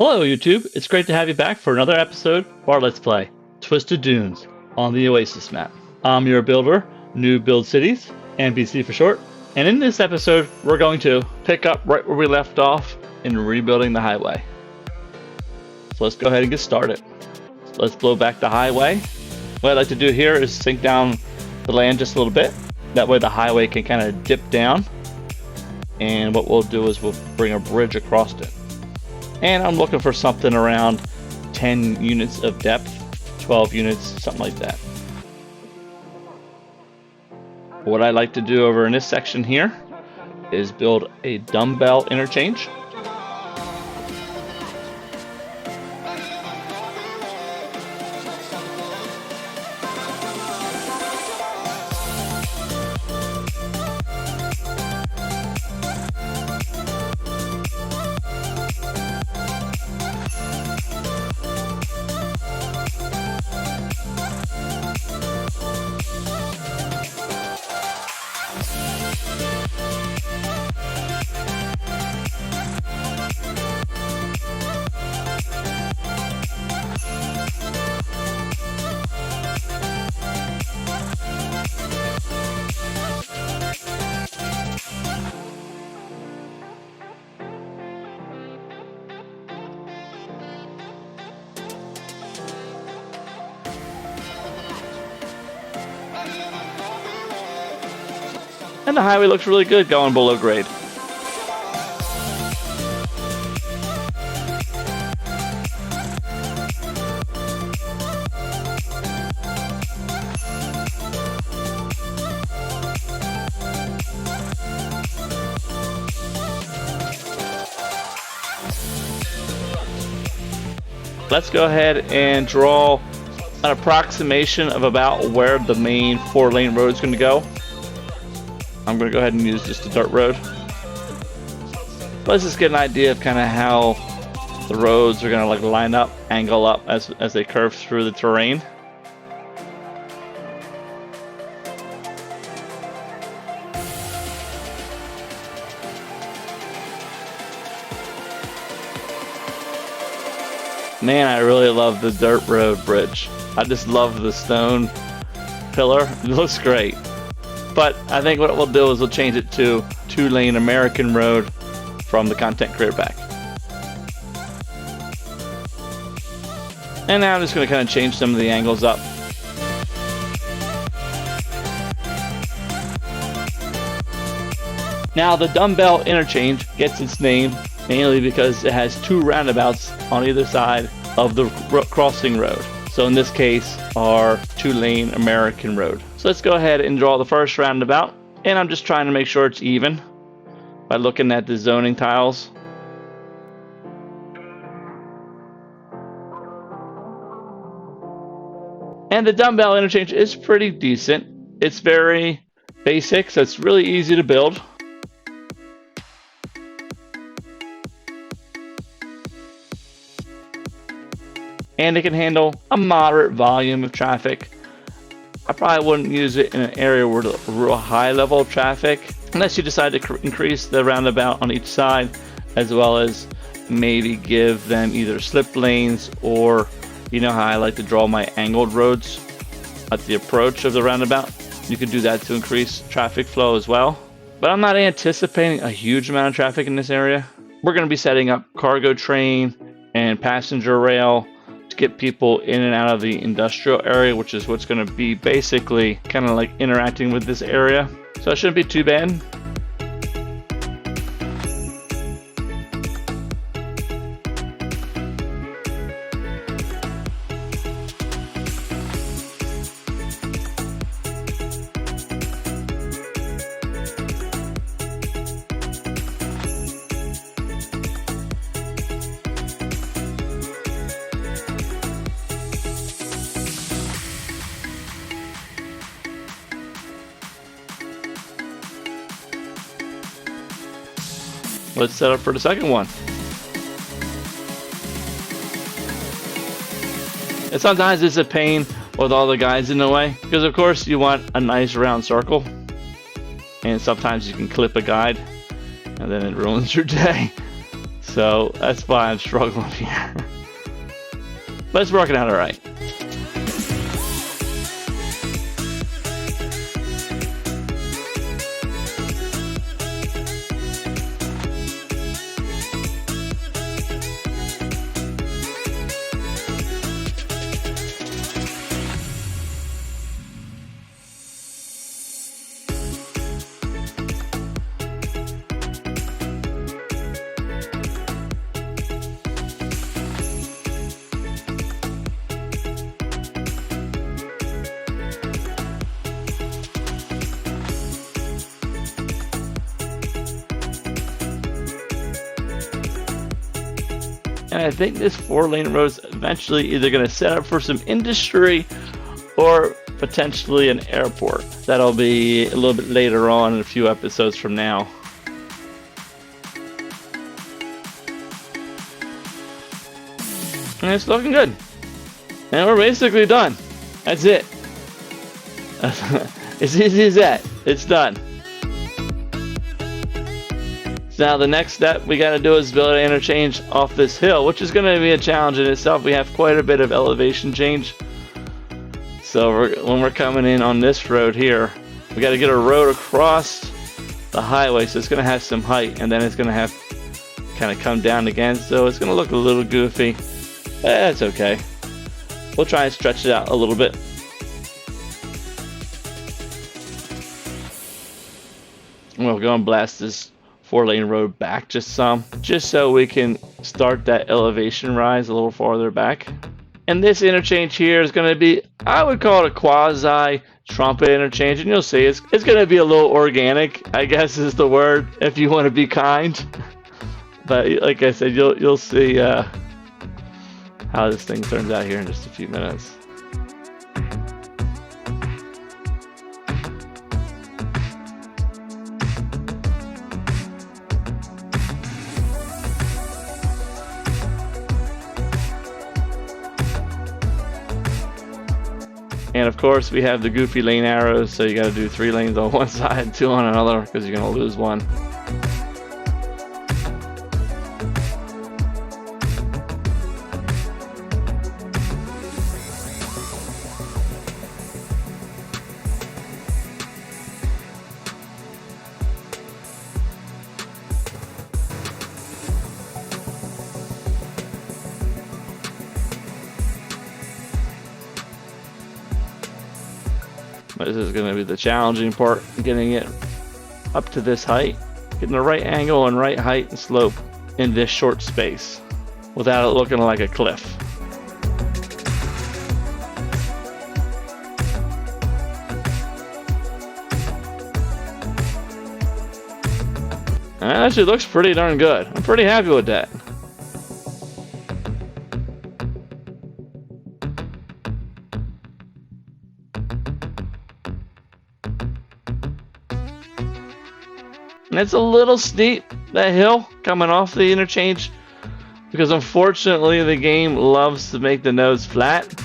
Hello YouTube, it's great to have you back for another episode of our Let's Play, Twisted Dunes on the Oasis map. I'm your builder, New Build Cities, NBC for short, and in this episode we're going to pick up right where we left off in rebuilding the highway. So let's go ahead and get started. Let's blow back the highway. What I'd like to do here is sink down the land just a little bit, that way the highway can kind of dip down, and what we'll do is we'll bring a bridge across it. And I'm looking for something around 10 units of depth, 12 units, something like that. What I like to do over in this section here is build a dumbbell interchange. And the highway looks really good going below grade. Let's go ahead and draw an approximation of about where the main 4-lane road is going to go. I'm going to go ahead and use just a dirt road. Let's just get an idea of kind of how the roads are going to like line up, angle up as they curve through the terrain. Man, I really love the dirt road bridge. I just love the stone pillar. It looks great. But I think what we'll do is we'll change it to 2-lane American road from the content creator pack. And now I'm just going to kind of change some of the angles up. Now the Dumbbell Interchange gets its name mainly because it has 2 roundabouts on either side of the crossing road. So in this case, our 2-lane American road. So let's go ahead and draw the first roundabout. And I'm just trying to make sure it's even by looking at the zoning tiles. And the dumbbell interchange is pretty decent. It's very basic, so it's really easy to build. And it can handle a moderate volume of traffic. I probably wouldn't use it in an area with a real high level of traffic unless you decide to increase the roundabout on each side, as well as maybe give them either slip lanes, or you know how I like to draw my angled roads at the approach of the roundabout. You could do that to increase traffic flow as well. But I'm not anticipating a huge amount of traffic in this area. We're going to be setting up cargo train and passenger rail to get people in and out of the industrial area, which is what's going to be basically kind of like interacting with this area. So it shouldn't be too bad. Let's set up for the second one. And sometimes it's a pain with all the guides in the way, because of course you want a nice round circle, and sometimes you can clip a guide and then it ruins your day. So that's why I'm struggling here. But it's working out alright. And I think this 4-lane road is eventually either going to set up for some industry or potentially an airport. That'll be a little bit later on in a few episodes from now. And it's looking good. And we're basically done. That's it. As easy as that. It's done. Now the next step we got to do is build an interchange off this hill, which is going to be a challenge in itself. We have quite a bit of elevation change. So when we're coming in on this road here, we got to get a road across the highway, so it's going to have some height, and then it's going to have kind of come down again. So it's going to look a little goofy. That's okay. We'll try and stretch it out a little bit. We'll go and blast this 4-lane road back just some, just so we can start that elevation rise a little farther back. And this interchange here is going to be, I would call it a quasi trumpet interchange, and you'll see it's going to be a little organic, I guess is the word, if you want to be kind. But like I said, you'll see how this thing turns out here in just a few minutes. And of course we have the goofy lane arrows, so you got to do 3 lanes on one side, 2 on another, because you're going to lose one. This is going to be the challenging part, getting it up to this height, getting the right angle and right height and slope in this short space without it looking like a cliff. And that actually looks pretty darn good. I'm pretty happy with that. And it's a little steep, that hill coming off the interchange, because unfortunately the game loves to make the nodes flat.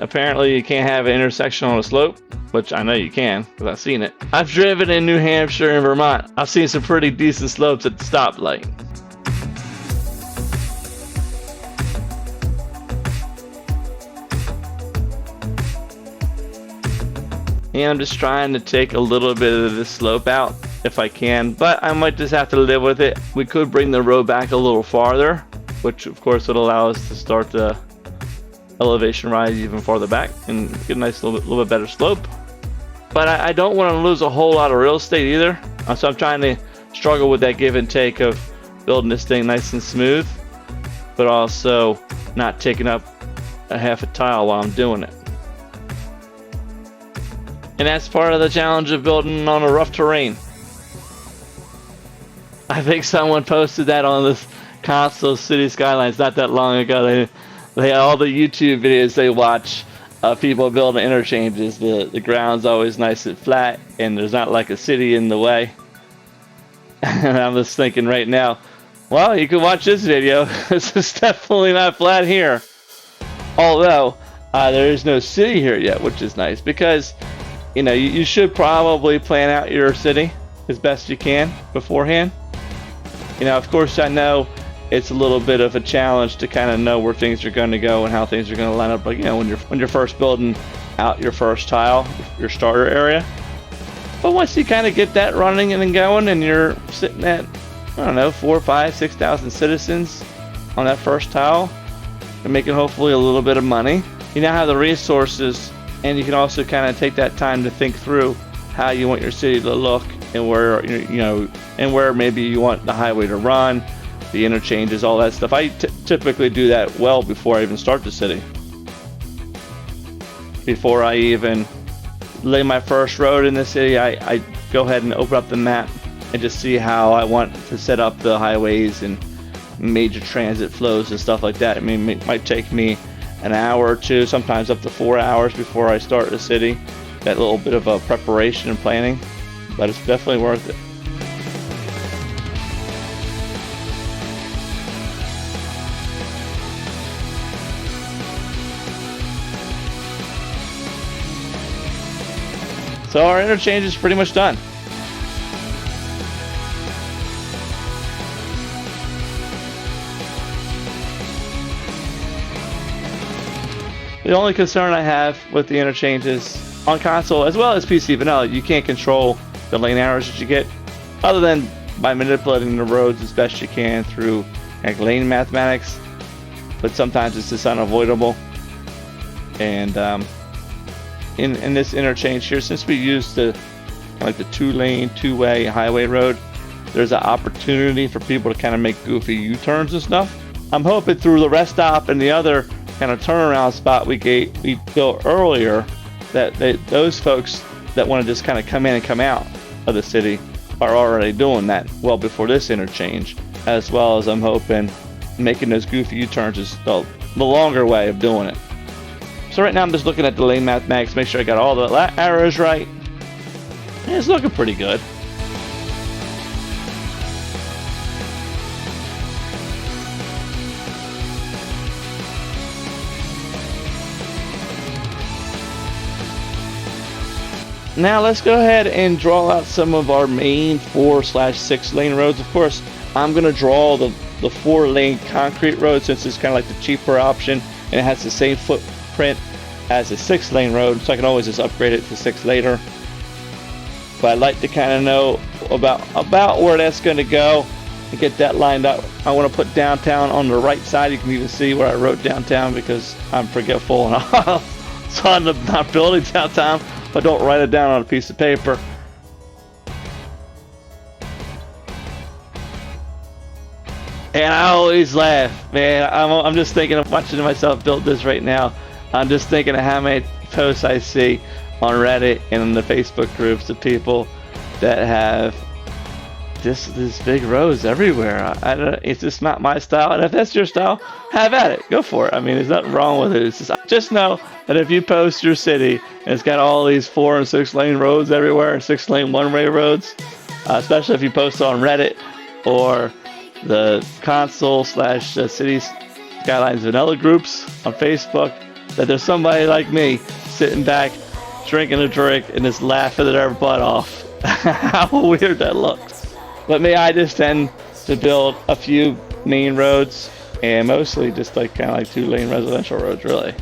Apparently you can't have an intersection on a slope, which I know you can, because I've seen it. I've driven in New Hampshire and Vermont. I've seen some pretty decent slopes at the stoplight. And I'm just trying to take a little bit of this slope out if I can, but I might just have to live with it. We could bring the road back a little farther, which of course would allow us to start the elevation rise even farther back and get a nice little bit better slope. But I don't want to lose a whole lot of real estate either, so I'm trying to struggle with that give and take of building this thing nice and smooth, but also not taking up a half a tile while I'm doing it. And that's part of the challenge of building on a rough terrain. I think someone posted that on this console City Skylines not that long ago. They all the YouTube videos they watch of people building interchanges. The ground's always nice and flat, and there's not like a city in the way. And I'm just thinking right now, well, you can watch this video. This is definitely not flat here. Although there is no city here yet, which is nice, because you should probably plan out your city as best you can beforehand. Of course I know it's a little bit of a challenge to kind of know where things are going to go and how things are going to line up. Like, you know, when you're first building out your first tile, your starter area. But once you kind of get that running and going, and you're sitting at, I don't know, 4, 5, 6,000 citizens on that first tile, and making hopefully a little bit of money, you now have the resources, and you can also kind of take that time to think through how you want your city to look, and where, you know, and where maybe you want the highway to run, the interchanges, all that stuff. I typically do that well before I even start the city. Before I even lay my first road in the city, I go ahead and open up the map and just see how I want to set up the highways and major transit flows and stuff like that. I mean, it might take me an hour or two, sometimes up to 4 hours before I start the city. That little bit of a preparation and planning, but it's definitely worth it. So our interchange is pretty much done. The only concern I have with the interchanges on console, as well as PC vanilla, you can't control the lane errors that you get, other than by manipulating the roads as best you can through like lane mathematics. But sometimes it's just unavoidable. And in this interchange here, since we use the like the 2-lane, 2-way highway road, there's an opportunity for people to kind of make goofy U-turns and stuff. I'm hoping through the rest stop and the other kind of turnaround spot we built earlier, that those folks that want to just kind of come in and come out of the city are already doing that well before this interchange, as well as I'm hoping making those goofy U-turns is the longer way of doing it. So right now I'm just looking at the lane mathematics, make sure I got all the arrows right. And it's looking pretty good. Now let's go ahead and draw out some of our main 4/6 lane roads. Of course, I'm going to draw the 4-lane concrete road, since it's kind of like the cheaper option and it has the same footprint as a 6-lane road, so I can always just upgrade it to 6 later. But I'd like to kind of know about where that's going to go and get that lined up. I want to put downtown on the right side. You can even see where I wrote downtown because I'm forgetful and so I'm not building downtown, but don't write it down on a piece of paper. And I always laugh, man. I'm just thinking of watching myself build this right now. I'm just thinking of how many posts I see on Reddit and in the Facebook groups of people that have this big rows everywhere. I don't. It's just not my style. And if that's your style, have at it. Go for it. I mean, there's nothing wrong with it. It's just know that if you post your city and it's got all these 4- and 6-lane roads everywhere and 6-lane one-way roads, especially if you post on Reddit or the console/city skylines vanilla groups on Facebook, that there's somebody like me sitting back drinking a drink and just laughing their butt off. How weird that looks. But me, I just tend to build a few main roads and mostly just like kind of like 2-lane residential roads, really.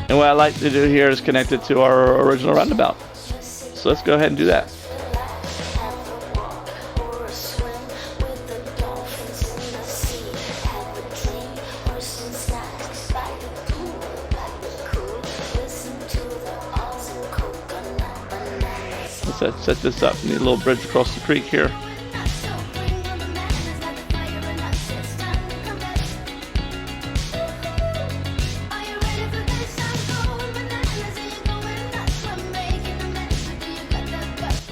And what I like to do here is connect it to our original roundabout. So let's go ahead and do that. Let's set this up. Need a little bridge across the creek here.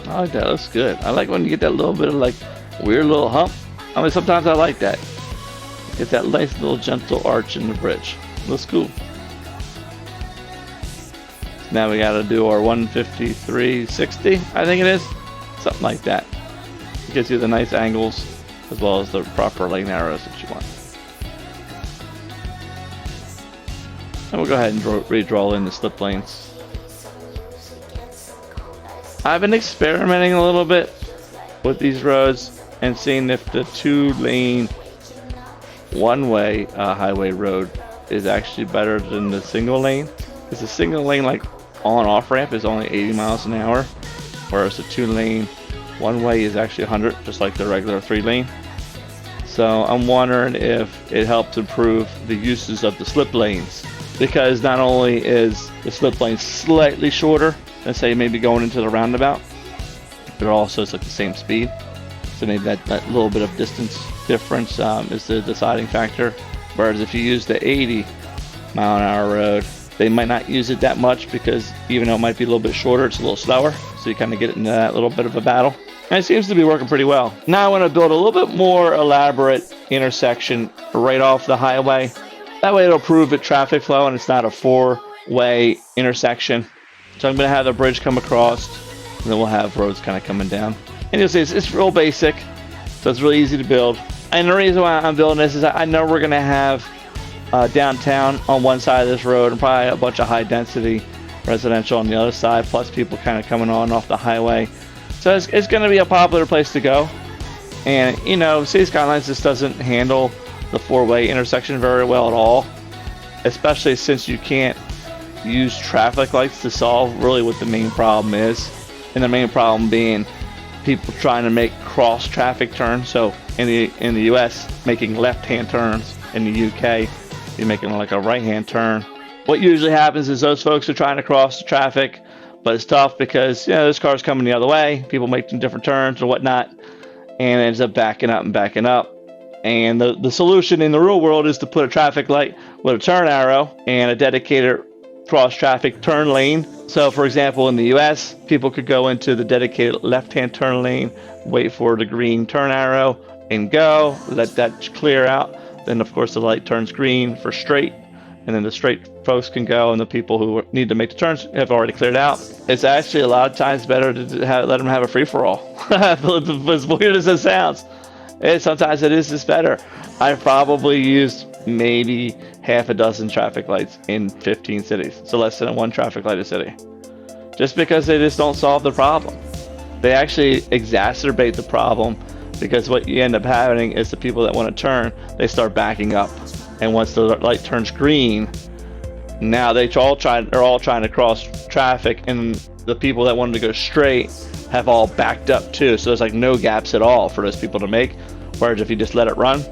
I like that. Looks good. I like when you get that little bit of like weird little hump. I mean, sometimes I like that. Get that nice little gentle arch in the bridge. Looks cool. Now we got to do our 153.60, I think it is. Something like that. It gives you the nice angles as well as the proper lane arrows that you want. And we'll go ahead and redraw in the slip lanes. I've been experimenting a little bit with these roads and seeing if the 2-lane one-way highway road is actually better than the single lane. Because the single lane like on-off ramp is only 80 miles an hour, whereas the 2-lane one-way is actually 100, just like the regular 3-lane. So I'm wondering if it helps improve the uses of the slip lanes, because not only is the slip lane slightly shorter than say maybe going into the roundabout, but also it's like the same speed. So maybe that little bit of distance difference is the deciding factor. Whereas if you use the 80-mile-an-hour road, they might not use it that much, because even though it might be a little bit shorter, it's a little slower. So you kind of get into that little bit of a battle. And it seems to be working pretty well. Now I want to build a little bit more elaborate intersection right off the highway. That way it'll improve the traffic flow and it's not a 4-way intersection. So I'm going to have the bridge come across, and then we'll have roads kind of coming down. And you'll see it's real basic, so it's really easy to build. And the reason why I'm building this is I know we're going to have downtown on one side of this road and probably a bunch of high density residential on the other side, plus people kind of coming on off the highway. So it's going to be a popular place to go. And you know, City Skylines just doesn't handle the 4-way intersection very well at all, especially since you can't use traffic lights to solve really what the main problem is. And the main problem being people trying to make cross traffic turns. So in the US, making left-hand turns. In the UK, you're making like a right-hand turn. What usually happens is those folks are trying to cross the traffic, but it's tough because, you know, this car's coming the other way. People making different turns or whatnot, and it ends up backing up and backing up. And the solution in the real world is to put a traffic light with a turn arrow and a dedicated cross traffic turn lane. So for example, in the US, people could go into the dedicated left-hand turn lane, wait for the green turn arrow and go, let that clear out. Then of course the light turns green for straight, and then the straight folks can go, and the people who need to make the turns have already cleared out. It's actually a lot of times better to let them have a free-for-all. As weird as it sounds, sometimes it is just better. I've probably used maybe half a dozen traffic lights in 15 cities, so less than one traffic light a city, just because they just don't solve the problem. They actually exacerbate the problem, because what you end up having is the people that want to turn, they start backing up, and once the light turns green, now they're all trying to cross traffic, and the people that wanted to go straight have all backed up too, so there's like no gaps at all for those people to make. Whereas if you just let it run,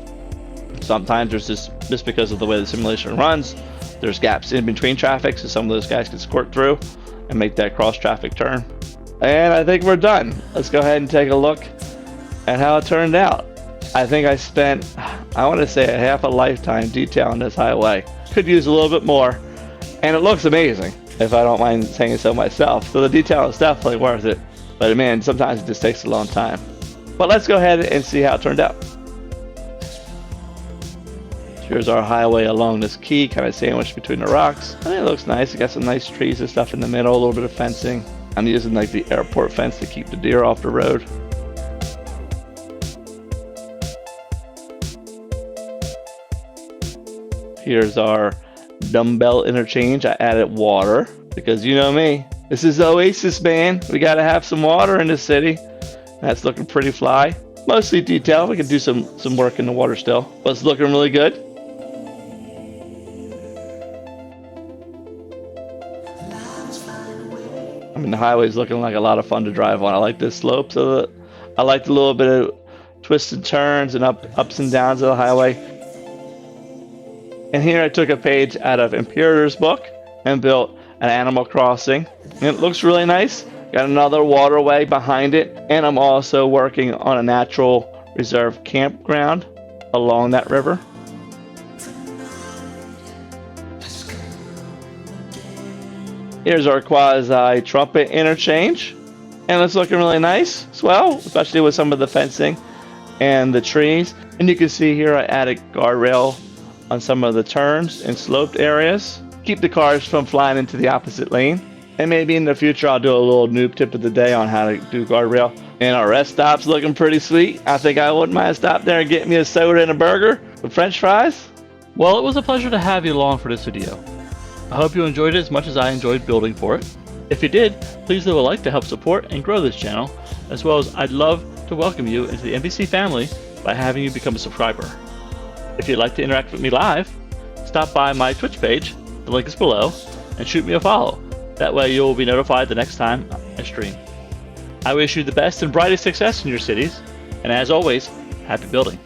sometimes there's just because of the way the simulation runs, there's gaps in between traffic, so some of those guys can squirt through and make that cross traffic turn. And I think we're done. Let's go ahead and take a look at how it turned out. I think I spent, I want to say, a half a lifetime detailing this highway. Could use a little bit more, and it looks amazing, if I don't mind saying so myself. So the detail is definitely worth it, but man, sometimes it just takes a long time. But let's go ahead and see how it turned out. Here's our highway along this key, kind of sandwiched between the rocks. I think it looks nice. It got some nice trees and stuff in the middle, a little bit of fencing. I'm using like the airport fence to keep the deer off the road. Here's our Dumbbell Interchange. I added water because you know me. This is Oasis, man. We gotta have some water in this city. That's looking pretty fly. Mostly detailed. We can do some work in the water still, but it's looking really good. I mean, the highway's looking like a lot of fun to drive on. I like this slope, so I like the little bit of twists and turns and ups and downs of the highway. And here I took a page out of Imperator's book and built an Animal Crossing. And it looks really nice. Got another waterway behind it, and I'm also working on a natural reserve campground along that river. Here's our Quasi Trumpet Interchange, and it's looking really nice as well, especially with some of the fencing and the trees. And you can see here I added guardrail on some of the turns and sloped areas. Keep the cars from flying into the opposite lane. And maybe in the future I'll do a little noob tip of the day on how to do guardrail. And our rest stop's looking pretty sweet. I think I wouldn't mind stopping there and getting me a soda and a burger with french fries. Well, it was a pleasure to have you along for this video. I hope you enjoyed it as much as I enjoyed building for it. If you did, please leave a like to help support and grow this channel, as well as I'd love to welcome you into the MVC family by having you become a subscriber. If you'd like to interact with me live, stop by my Twitch page, the link is below, and shoot me a follow. That way you'll be notified the next time I stream. I wish you the best and brightest success in your cities, and as always, happy building.